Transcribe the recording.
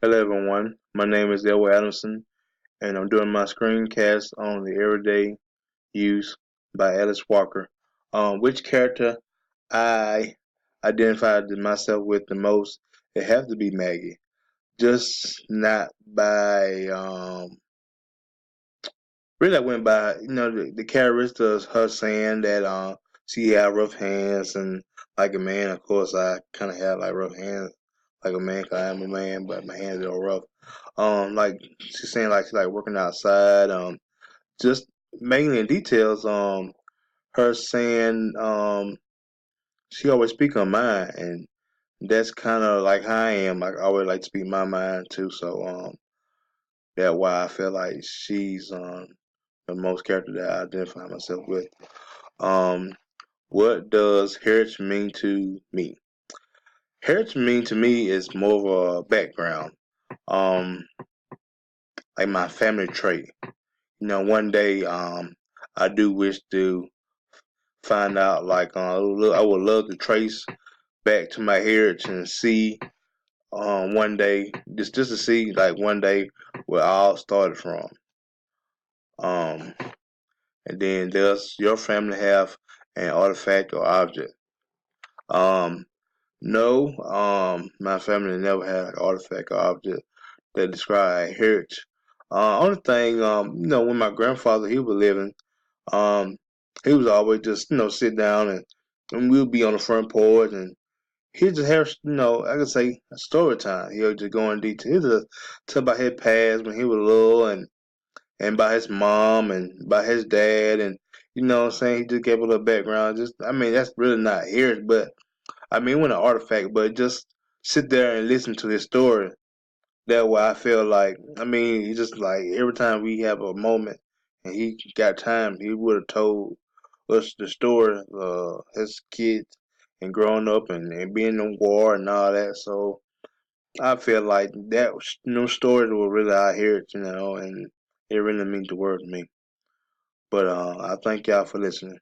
Hello everyone, my name is Elwood Adamson and I'm doing my screencast on the Everyday Use by Alice Walker. Which character I identified myself with the most? It has to be Maggie. Just not by really I went by the characteristics of her saying that she had rough hands and like a man. Of course, I kind of had like rough hands like a man 'cause I am a man, but my hands are rough. Like she's saying like she's like working outside. Just mainly in details. Her saying she always speak her mind, and that's kind of like how I am. I always like to speak my mind too. So that's why I feel like she's the most character that I identify myself with. Um, what does heritage mean to me? Heritage mean to me is more of a background. Um, like my family trait. One day, I do wish to find out. Like, I would love to trace back to my heritage and see, one day, just to see, like, one day where I all started from. Um, and then does your family have an artifact or object? Um, no, my family never had an artifact or object that describe heritage. Only thing, when my grandfather he was living, Um, he was always just sit down and we'll be on the front porch and he'd just have I could say a story time. He'll just go in detail. He'll just tell about his past when he was little and about his mom and about his dad and what I'm saying. He just gave a little background. Just I mean that's really not his, but I mean it wasn't an artifact, but just sit there and listen to his story. That's why I feel like I mean he just like every time we have a moment and he got time, he would have told us the story, his kids and growing up and being in war and all that. So I feel like that stories were really out here, and it really means the word to me. But I thank y'all for listening.